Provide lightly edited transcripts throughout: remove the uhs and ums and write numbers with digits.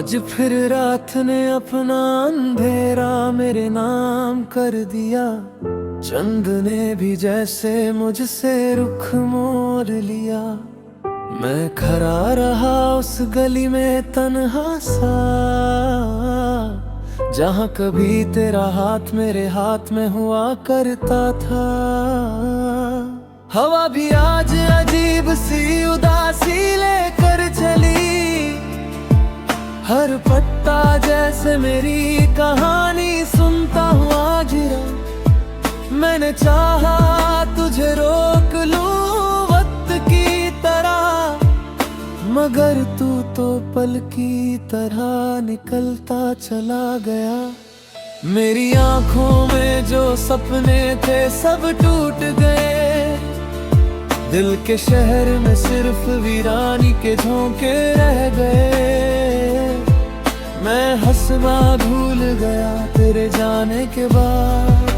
आज फिर रात ने अपना अंधेरा मेरे नाम कर दिया। चंद ने भी जैसे मुझसे रुख मोड़ लिया। मैं खड़ा रहा उस गली में तन्हा सा, जहाँ कभी तेरा हाथ मेरे हाथ में हुआ करता था। हवा भी आज अजीब सी उदासी लेकर चली। हर पत्ता जैसे मेरी कहानी सुनता हुआ गिरा। मैंने चाहा तुझे रोक लूं वक्त की तरह, मगर तू तो पल की तरह निकलता चला गया। मेरी आंखों में जो सपने थे सब टूट गए। दिल के शहर में सिर्फ वीरानी के झोंके रह गए। मैं हंसना भूल गया तेरे जाने के बाद,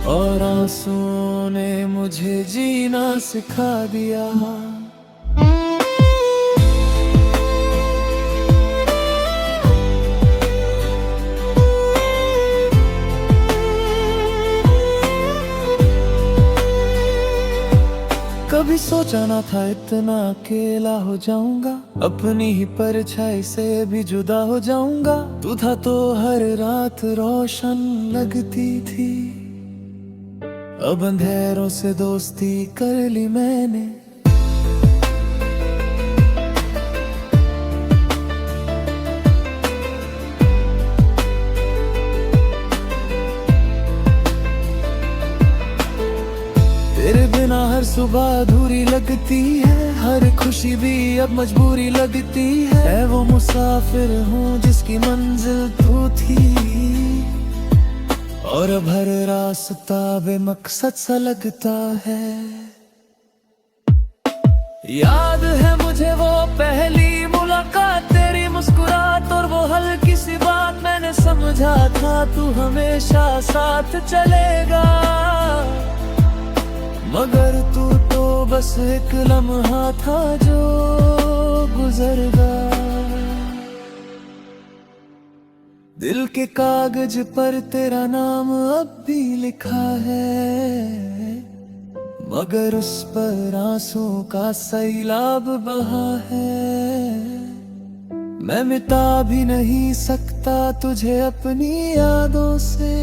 और आंसुओं ने मुझे जीना सिखा दिया। कभी सोचा ना था इतना अकेला हो जाऊंगा, अपनी ही परछाई से भी जुदा हो जाऊंगा। तू था तो हर रात रोशन लगती थी, अब अंधेरों से दोस्ती कर ली मैंने। तेरे बिना हर सुबह अधूरी लगती है, हर खुशी भी अब मजबूरी लगती है। मैं वो मुसाफिर हूँ जिसकी मंजिल तू थी, और अब हर रास्ता बेमकसद सा लगता है। याद है मुझे वो पहली मुलाकात, तेरी मुस्कुराहट और वो हल्की सी बात। मैंने समझा था तू हमेशा साथ चलेगा, मगर तू तो बस एक लम्हा था जो गुजर गया। दिल के कागज पर तेरा नाम अब भी लिखा है, मगर उस पर आंसुओं का सैलाब बहा है। मैं मिटा भी नहीं सकता तुझे अपनी यादों से,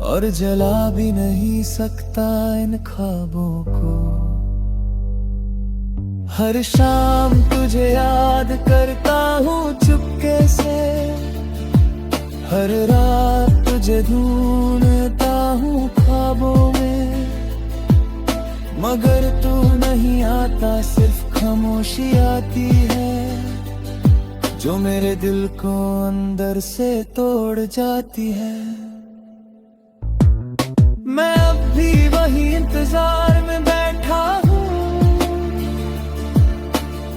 और जला भी नहीं सकता इन ख्वाबों को। हर शाम तुझे याद करता हूँ चुपके से, हर रात तुझे ढूंढता हूँ ख्वाबों में। मगर तू नहीं आता, सिर्फ खामोशी आती है, जो मेरे दिल को अंदर से तोड़ जाती है। मैं अब भी वही इंतजार में बैठा हूँ,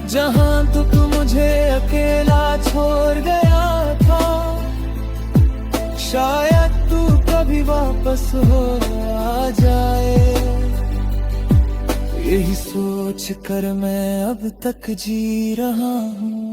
जहाँ तू मुझे अकेला छोड़ गया था। शायद तू कभी वापस हो आ जाए, यही सोच कर मैं अब तक जी रहा हूँ।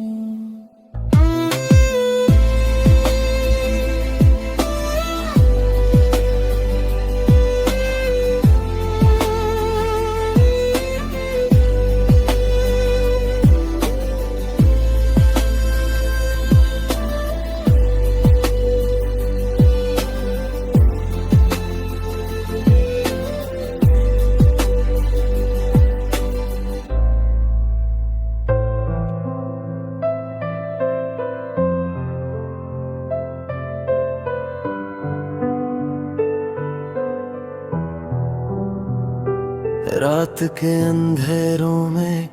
रात के अंधेरों में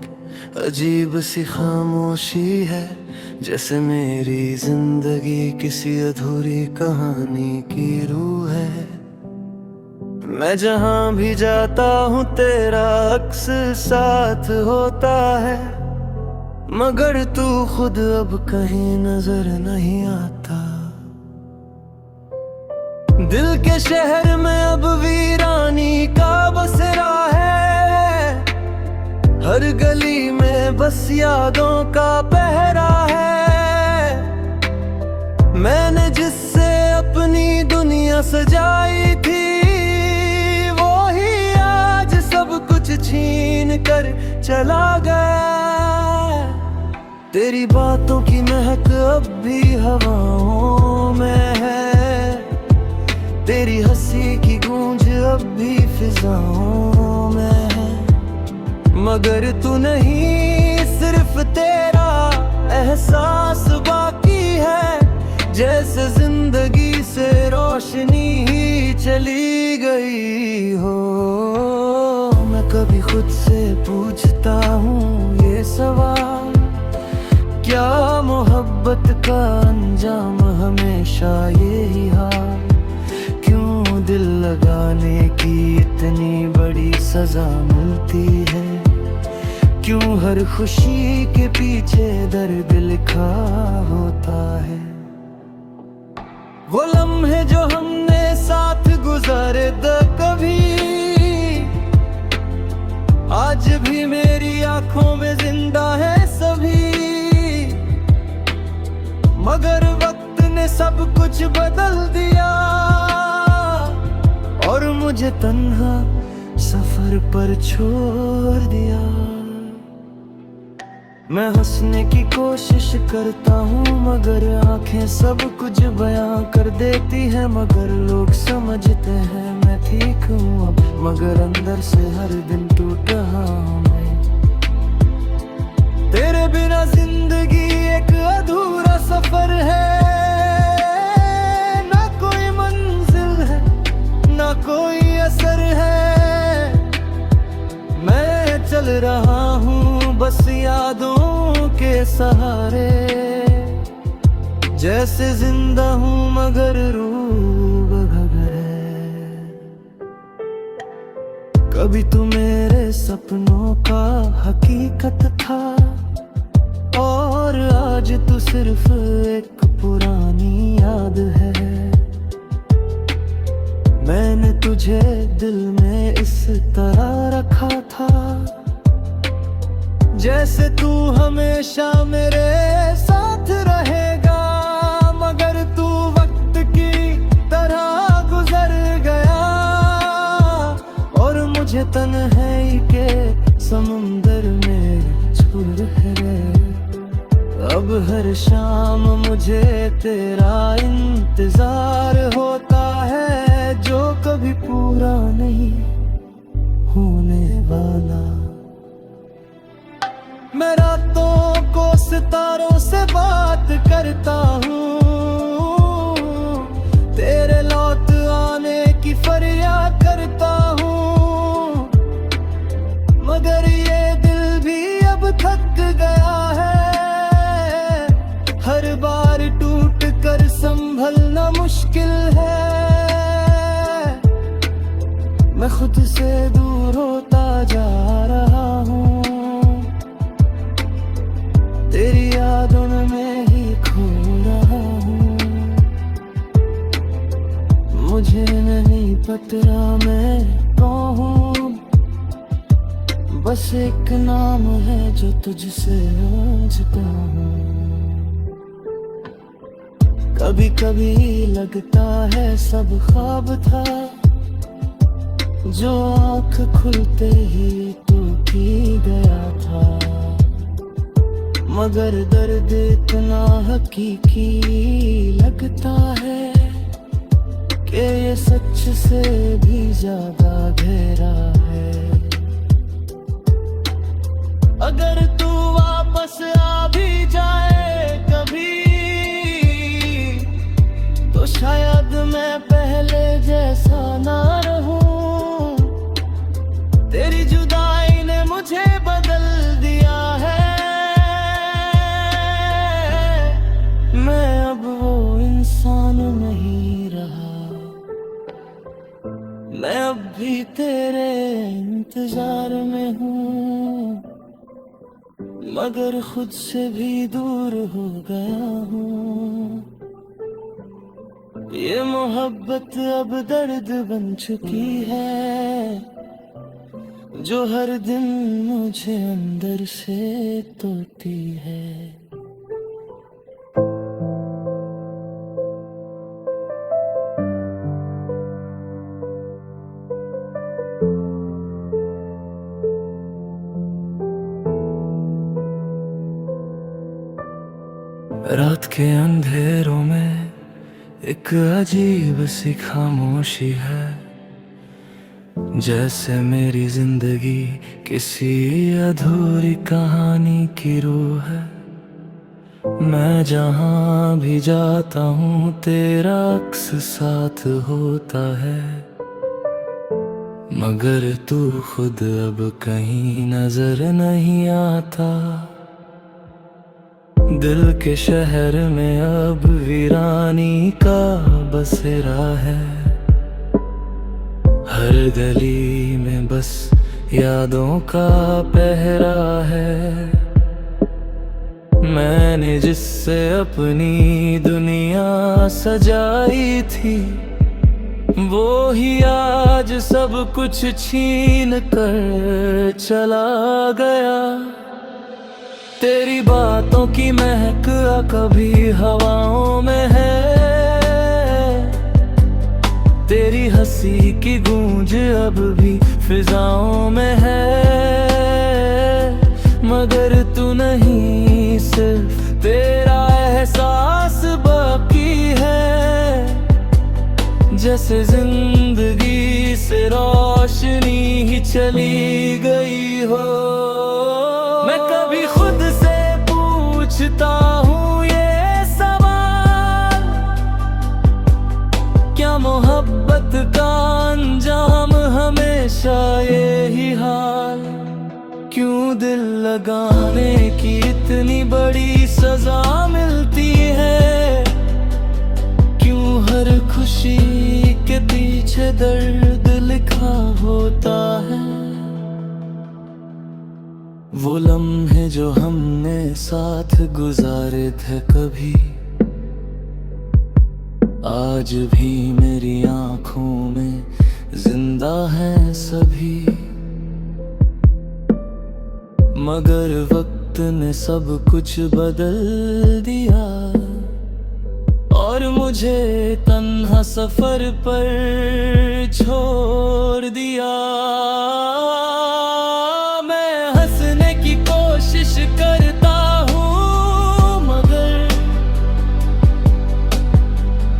अजीब सी खामोशी है, जैसे मेरी जिंदगी किसी अधूरी कहानी की रूह है। मैं जहाँ भी जाता हूँ तेरा अक्स साथ होता है, मगर तू खुद अब कहीं नजर नहीं आता। दिल के शहर में अब वीरानी का बसेरा है, हर गली में बस यादों का पहरा तेरा है। मैंने जिससे अपनी दुनिया सजाई थी, वो ही आज सब कुछ छीन कर चला गया। तेरी बातों की महक अब भी हवाओं में है, तेरी हंसी की गूंज अब भी फिजाओं में है। मगर तू नहीं, सिर्फ तेरा एहसास बाकी है। जैसे जिंदगी से रोशनी ही चली गई हो। मैं कभी खुद से पूछता हूँ ये सवाल, क्या मोहब्बत का अंजाम हमेशा यही हाल? क्यों दिल लगाने की इतनी बड़ी सजा मिलती है? क्यों हर खुशी के पीछे दर्द लिखा होता है? वो लम्हे जो हमने साथ गुजारे द कभी, आज भी मेरी आंखों में जिंदा है सभी। मगर वक्त ने सब कुछ बदल दिया और मुझे तन्हा सफर पर छोड़ दिया। मैं हंसने की कोशिश करता हूँ, मगर आंखें सब कुछ बयां कर देती है। मगर लोग समझते हैं मैं ठीक हूँ अब, मगर अंदर से हर दिन टूट रहा हूँ मैं। तेरे बिना जिंदगी एक अधूरा सफर है, ना कोई मंजिल है ना कोई असर है। मैं चल रहा हूँ बस यादों के सहारे, जैसे जिंदा हूँ मगर रूह बेघर है। कभी तू मेरे सपनों का हकीकत था, और आज तू सिर्फ एक पुरानी याद है। मैंने तुझे दिल में इस तरह रखा था, जैसे तू हमेशा मेरे साथ रहेगा। मगर तू वक्त की तरह गुजर गया और मुझे तन्हाई के समुंदर में छोड़ गए। अब हर शाम मुझे तेरा इंतजार होता है, जो कभी पूरा नहीं होने वाला। मैं रातों को सितारों से बात करता हूँ, तेरे लौट आने की फरियाद करता हूँ। मगर ये दिल भी अब थक गया है, हर बार टूट कर संभलना मुश्किल है। मैं खुद से दूर होता जा रहा हूँ, तेरी यादों में ही खो रहा हूँ। मुझे नहीं पता मैं कौन हूँ, बस एक नाम है जो तुझसे जुदा हूँ। कभी कभी लगता है सब ख्वाब था, जो आँख खुलते ही टूट ही गया था। मगर दर्द इतना हकीकी लगता है कि ये सच से भी ज्यादा गहरा है। अगर तू वापस आ भी जाए कभी, तो शायद मैं पहले जैसा ना रहूं। तेरी जुदाई ने मुझे बदल दिया है, मैं अब वो इंसान नहीं रहा। मैं अब भी तेरे इंतजार में हूँ, मगर खुद से भी दूर हो गया हूँ। ये मोहब्बत अब दर्द बन चुकी है, जो हर दिन मुझे अंदर से तोड़ती है। रात के अंधेरों में एक अजीब सी खामोशी है, जैसे मेरी जिंदगी किसी अधूरी कहानी की रूह है। मैं जहाँ भी जाता हूँ तेरा अक्स साथ होता है, मगर तू खुद अब कहीं नजर नहीं आता। दिल के शहर में अब वीरानी का बसेरा है, हर गली में बस यादों का पहरा है। मैंने जिससे अपनी दुनिया सजाई थी, वो ही आज सब कुछ छीन कर चला गया। तेरी बातों की महक कभी हवाओं में है, तेरी हंसी की गूंज अब भी फिजाओं में है, मगर तू नहीं, सिर्फ तेरा एहसास बाकी है। जैसे जिंदगी से रोशनी ही चली गई हो। मैं कभी खुद से पूछता हूँ ये सवाल, क्या मोहब्बत का अंजाम हमेशा यही हाल? क्यों दिल लगाने की इतनी बड़ी सजा मिलती है? क्यों हर खुशी के पीछे दर्द लिखा होता है? वो लम्हे जो हमने साथ गुजारे थे कभी, आज भी मेरी आंखों में जिंदा हैं सभी। मगर वक्त ने सब कुछ बदल दिया, और मुझे तन्हा सफर पर छोड़ दिया। मैं हंसने की कोशिश करता हूँ, मगर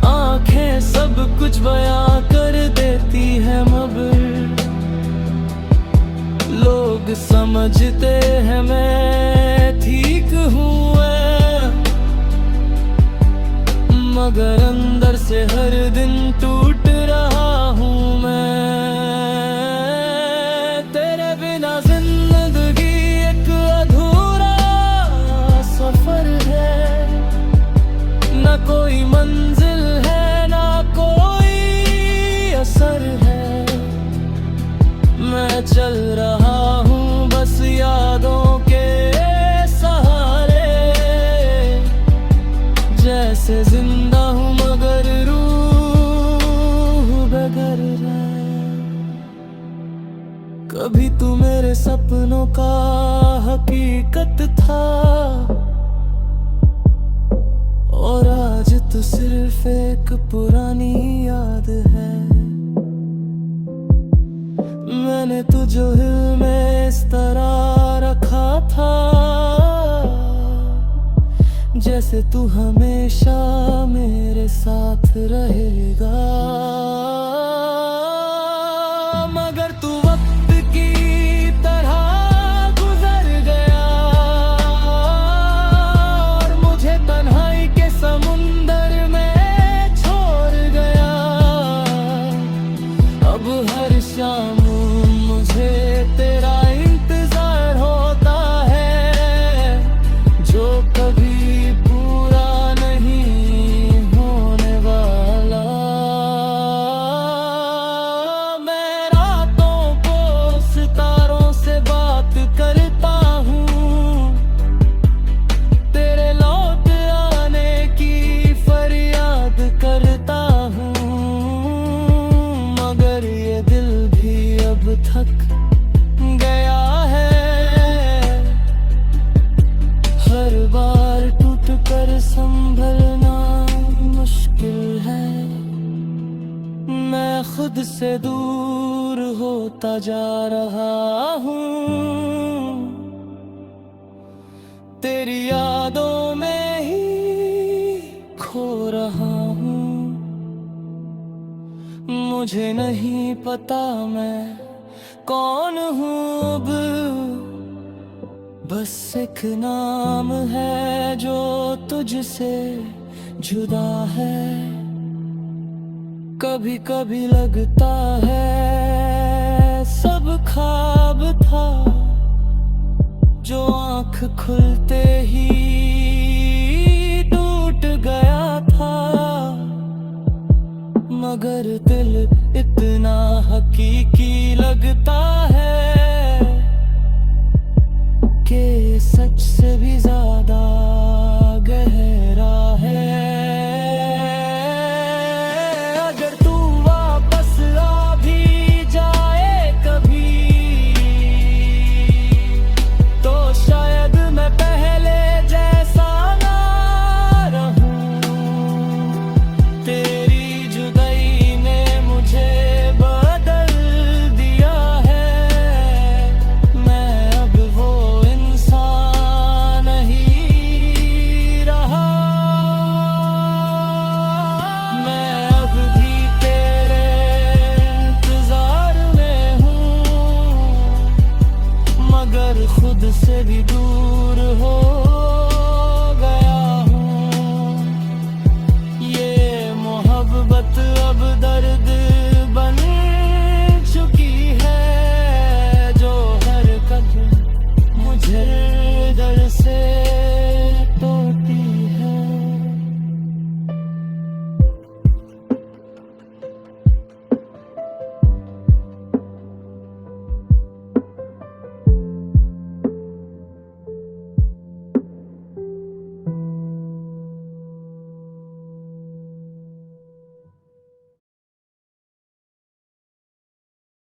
आंखें सब कुछ बयां कर देती है। मगर लोग समझते हैं मैं ठीक हूँ, मगर अंदर से हर दिन टूट रहा हूँ मैं। तेरे बिना जिंदगी एक अधूरा सफर है, न कोई मंजिल है ना कोई असर है। मैं चल रहा हूँ बस यादों के सहारे, जैसे जिंदा हूँ मगर रूह बगर है। कभी तू मेरे सपनों का हकीकत था, और आज तू सिर्फ एक पुरानी याद है। मैंने तुझे दिल में इस तरह रखा था, जैसे तू हमेशा मेरे साथ रहेगा। मगर तू वक्त की तरह गुजर गया, और मुझे तन्हाई के समुंदर में छोड़ गया। अब हर शाम मुझे तेरा इंतजार होता है, जो कभी पूरा नहीं होने वाला। मैं रातों को सितारों से बात करता हूँ, तेरे लौट आने की फरियाद करता हूँ, मगर ये दिल भी अब थक गया है। हर बार टूट कर संभलना मुश्किल है। मैं खुद से दूर होता जा रहा हूँ, तेरी यादों में ही मुझे नहीं पता मैं कौन हूँ अब, बस एक नाम है जो तुझसे जुदा है। कभी कभी लगता है सब ख्वाब था जो आँख खुलते ही टूट गया था, मगर दिल इतना हकीकी लगता है कि सच से भी ज्यादा गहरा है। अगर तू वापस आ भी जाए कभी, तो शायद मैं पहले जैसा ना रहूं। तेरी जुदाई ने मुझे बदल दिया है, मैं अब वो इंसान नहीं रहा। मैं अब भी तेरे इंतजार में हूँ, मगर खुद से भी दूर